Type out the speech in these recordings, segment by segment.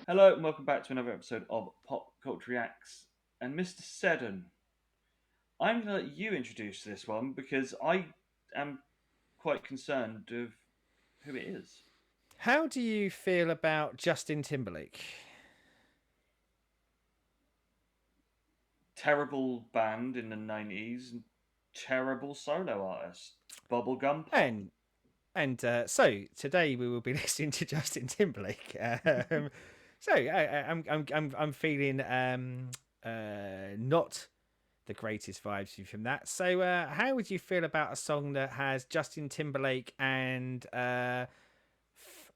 Hello and welcome back to another episode of Pop Culture Reacts. And Mr. Seddon, I'm going to let you introduce this one because I am quite concerned of who it is. How do you feel about Justin Timberlake? Terrible band in the 90s, terrible solo artist. Bubblegum pop. And so today we will be listening to Justin Timberlake. I'm feeling not the greatest vibes from that. So how would you feel about a song that has Justin Timberlake and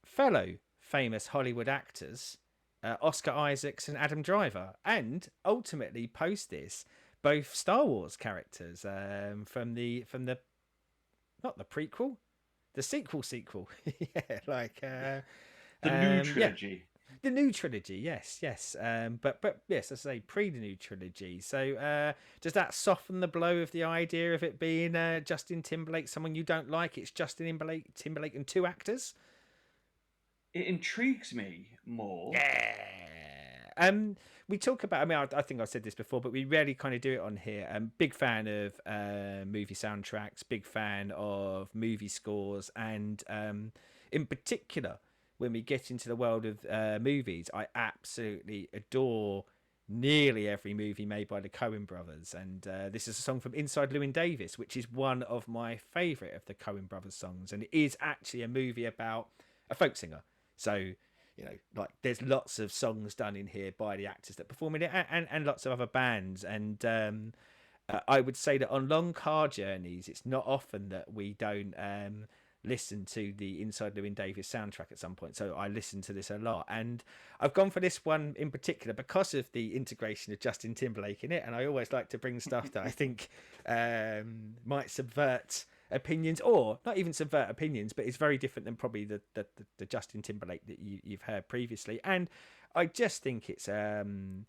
fellow famous Hollywood actors, Oscar Isaacs and Adam Driver, and ultimately post this both Star Wars characters from the not the prequel, the sequel. Yeah, The new yeah, trilogy. the new trilogy. Yes. But yes, I say pre the new trilogy. So does that soften the blow of the idea of it being Justin Timberlake, someone you don't like? It's Justin Timberlake and two actors. It intrigues me more. Yeah. We talk about. I mean, I think I've said this before, but we rarely kind of do it on here. Big fan of movie soundtracks. Big fan of movie scores, and in particular, when we get into the world of movies, I absolutely adore nearly every movie made by the Coen brothers. And this is a song from Inside Llewyn Davis, which is one of my favourite of the Coen brothers songs, and it is actually a movie about a folk singer. So like there's lots of songs done in here by the actors that perform in it, and lots of other bands. And I would say that on long car journeys, it's not often that we don't listen to the Inside Llewyn Davis soundtrack at some point. So I listen to this a lot, and I've gone for this one in particular because of the integration of Justin Timberlake in it. And I always like to bring stuff that I think might subvert opinions, or not even subvert opinions, but it's very different than probably the Justin Timberlake that you've heard previously. And I just think it's and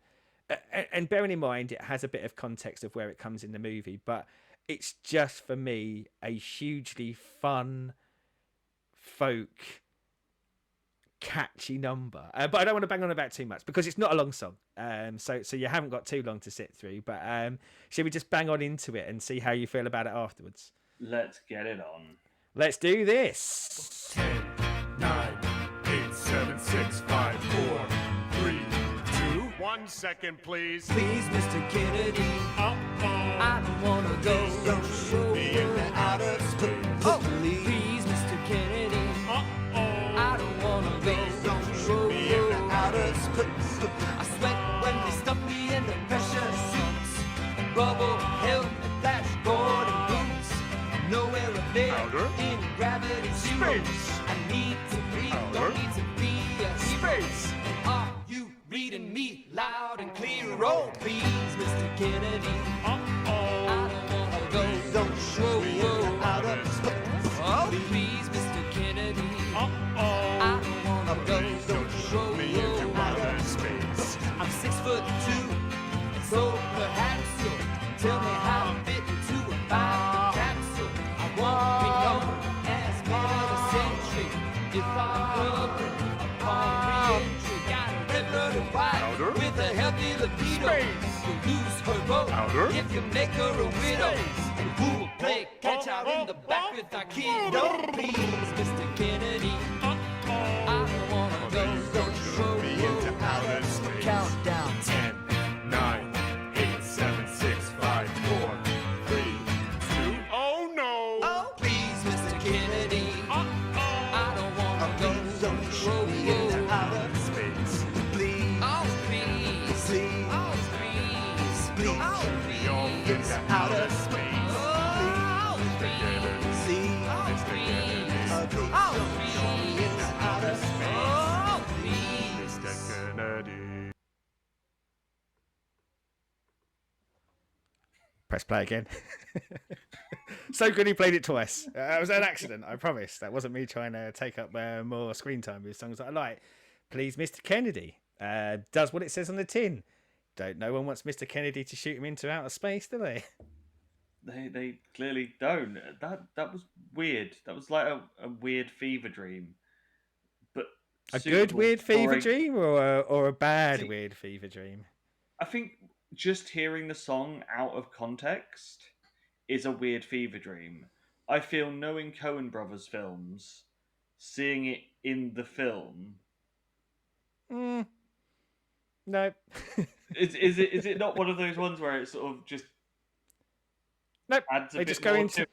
bearing in mind it has a bit of context of where it comes in the movie, but it's just for me a hugely fun folk catchy number. But I don't want to bang on about too much because it's not a long song. So you haven't got too long to sit through. But shall we just bang on into it and see how you feel about it afterwards? Let's get it on. Let's do this. 10, 9, 8, 7, 6, 5, 4, 3, 2. 1 second, please. Please, Mr. Kennedy, Uh-oh. I don't wanna go. Don't shoot me in the outer space. Oh, please, Mr. Kennedy, Uh-oh. I don't wanna go. Don't shoot me in the outer space. I sweat when they stuff me in the pressure suits. Rubble, helmet, dashboard, and boots. Nowhere up there Outer in gravity zero. space. I need to breathe, Outer don't need to be a hero. space. Are you reading me loud and clear? Oh, please, Mr. Kennedy, Uh-oh. I don't wanna go. Don't shoot me in the outer space. Oh, please, Mr. Kennedy, Uh-oh. I don't wanna go. Don't shoot me in the outer space. I'm 6'2", and so perhaps you'll tell me how to fit into a five capsule. I won't be known as mid-century if I'm covered upon re-entry. Got a red-blooded wife Outer with a healthy libido. space. You'll lose her vote Outer if you make her a widow. space. And who'll play catch out in the back with our kid? Don't please, Mr. Kennedy, I don't wanna go. Don't show me into outer space. Countdown. 10, 9, 8, 7, 6, 5, 4, 3, 2. Oh no! Oh, please, Mr. Kennedy, I don't wanna go. Don't show me into outer space. Please. Oh, please. Please. Oh, please. Don't Oh, shoot me off please. into outer space. Oh, Mr. Kennedy. please. Oh, Mr. Kennedy. please. Don't Oh, show me please. into outer space. Oh, please. Mr. Kennedy. Press play again. So good he played it twice. It was an accident, I promise. That wasn't me trying to take up more screen time with songs that I like. Please, Mr. Kennedy. Does what it says on the tin. Don't no one wants Mr. Kennedy to shoot him into outer space, do they? They clearly don't. That was weird. That was like a weird fever dream. But A good suitable weird for fever a. dream or a bad See, weird fever dream? I think just hearing the song out of context is a weird fever dream. I feel knowing Coen Brothers films, seeing it in the film, Mm, no. is it not one of those ones where it sort of just Nope. adds a They just bit go more into to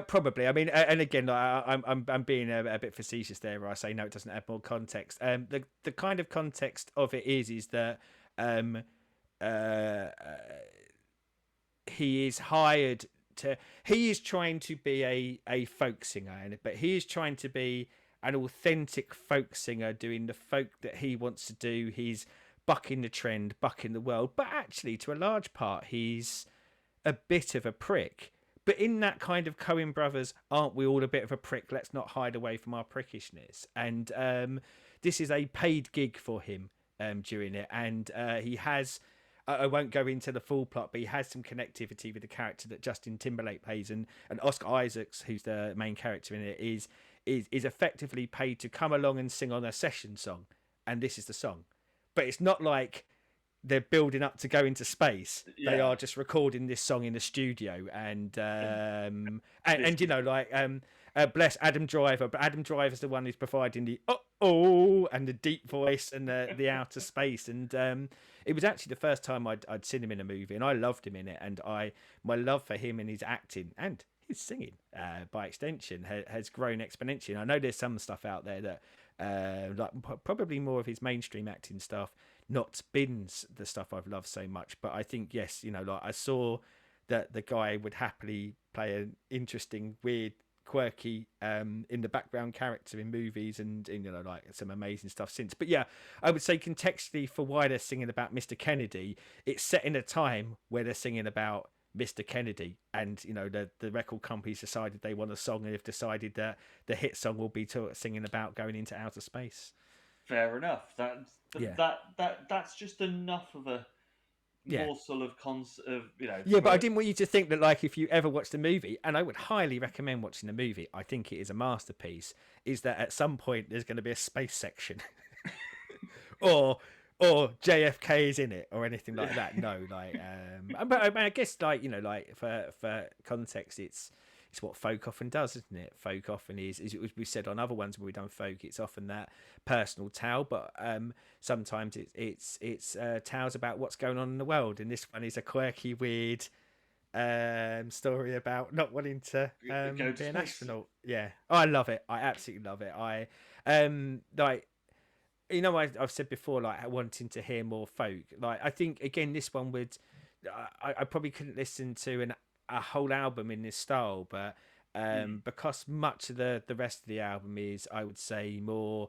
probably. I mean, and again, I'm being a bit facetious there, where I say no, it doesn't add more context. The kind of context of it is that um, uh, he is hired to. He is trying to be a folk singer, but he is trying to be an authentic folk singer, doing the folk that he wants to do. He's bucking the trend, bucking the world, but actually, to a large part, he's a bit of a prick. But in that kind of Coen Brothers, aren't we all a bit of a prick? Let's not hide away from our prickishness. And this is a paid gig for him during it. And he has, I won't go into the full plot, but he has some connectivity with the character that Justin Timberlake plays. And Oscar Isaacs, who's the main character in it, is effectively paid to come along and sing on a session song. And this is the song. But it's not like they're building up to go into space. They yeah. are just recording this song in the studio, and bless Adam Driver, but Adam Driver's the one who's providing the oh and the deep voice and the outer space. And it was actually the first time I'd seen him in a movie, and I loved him in it. And my love for him and his acting and his singing, by extension, has grown exponentially. I know there's some stuff out there that like probably more of his mainstream acting stuff not bins the stuff I've loved so much, but I think yes, like I saw that the guy would happily play an interesting, weird, quirky in the background character in movies, and like some amazing stuff since. But yeah, I would say contextually for why they're singing about Mr. Kennedy, it's set in a time where they're singing about Mr. Kennedy, and the record companies decided they want a song, and have decided that the hit song will be singing about going into outer space. Fair enough. Yeah. That's just enough of a Yeah. morsel of Yeah, but I didn't want you to think that, like, if you ever watched the movie, and I would highly recommend watching the movie, I think it is a masterpiece, is that at some point there's going to be a space section. or JFK is in it or anything like that. No, like but I guess, like, like for context, it's what folk often does, isn't it? Folk often is we've said on other ones where we've done folk, it's often that personal tale, but sometimes it's tales about what's going on in the world, and this one is a quirky, weird story about not wanting to be an astronaut. Yeah, I love it. I absolutely love it. I like, I've said before, like, wanting to hear more folk. Like, I think again this one would, I probably couldn't listen to a whole album in this style, but because much of the rest of the album is, I would say, more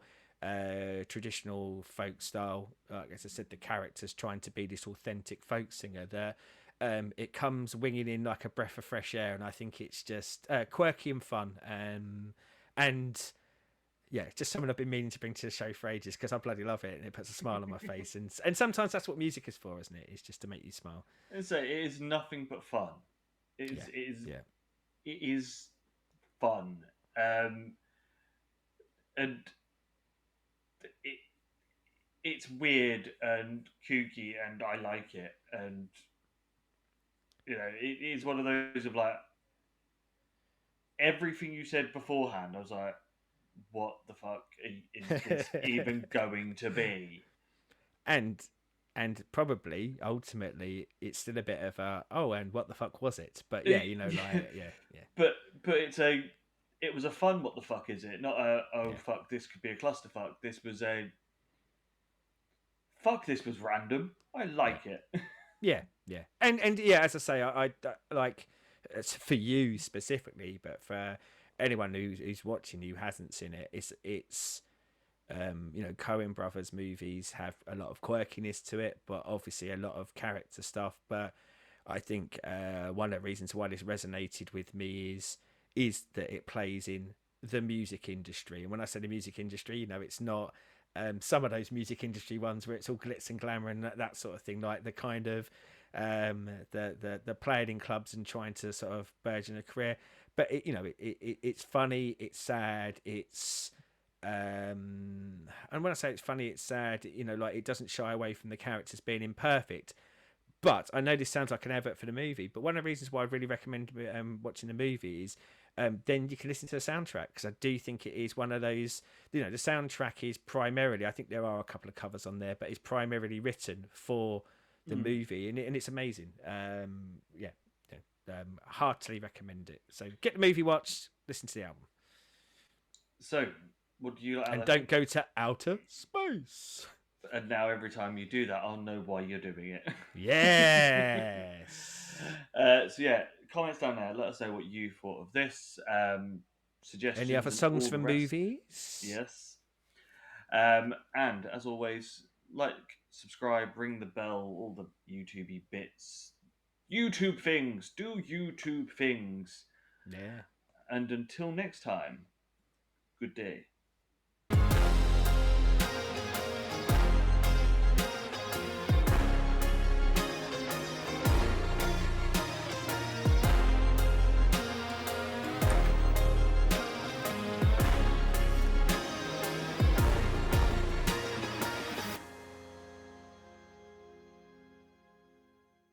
traditional folk style. Like, as I said, the character's trying to be this authentic folk singer. It comes winging in like a breath of fresh air, and I think it's just quirky and fun. And yeah, just something I've been meaning to bring to the show for ages, because I bloody love it, and it puts a smile on my face. And sometimes that's what music is for, isn't it? It's just to make you smile. So it is nothing but fun. It is fun, and it's weird and kooky, and I like it. And it is one of those of, like, everything you said beforehand, I was like, what the fuck is this even going to be? And probably ultimately it's still a bit of a, oh, and what the fuck was it? But yeah, like, yeah. But it was a fun what the fuck is it? Not fuck, this could be a clusterfuck. This was a fuck, this was random. I like it. Yeah. And yeah, as I say, I like, it's for you specifically, but for anyone who's watching who hasn't seen it, it's Coen Brothers movies have a lot of quirkiness to it, but obviously a lot of character stuff. But I think one of the reasons why this resonated with me is that it plays in the music industry. And when I say the music industry, it's not some of those music industry ones where it's all glitz and glamour and that sort of thing, like the kind of the playing in clubs and trying to sort of burgeon a career. But it's funny, it's sad, it's And when I say it's funny, it's sad. You know, like it doesn't shy away from the characters being imperfect. But I know this sounds like an advert for the movie, but one of the reasons why I really recommend watching the movie is then you can listen to the soundtrack, because I do think it is one of those, you know, the soundtrack is primarily, I think there are a couple of covers on there, but it's primarily written for the movie, and it's amazing. Heartily recommend it. So get the movie watched, listen to the album. So, what do you like? And don't go to outer space. And now every time you do that, I'll know why you're doing it. Yes. So yeah, comments down there. Let us know what you thought of this. Suggestions. Any other and songs all from the rest. movies? Yes. And as always, like, subscribe, ring the bell, all the YouTubey bits. YouTube things. Do YouTube things. Yeah. And until next time, good day.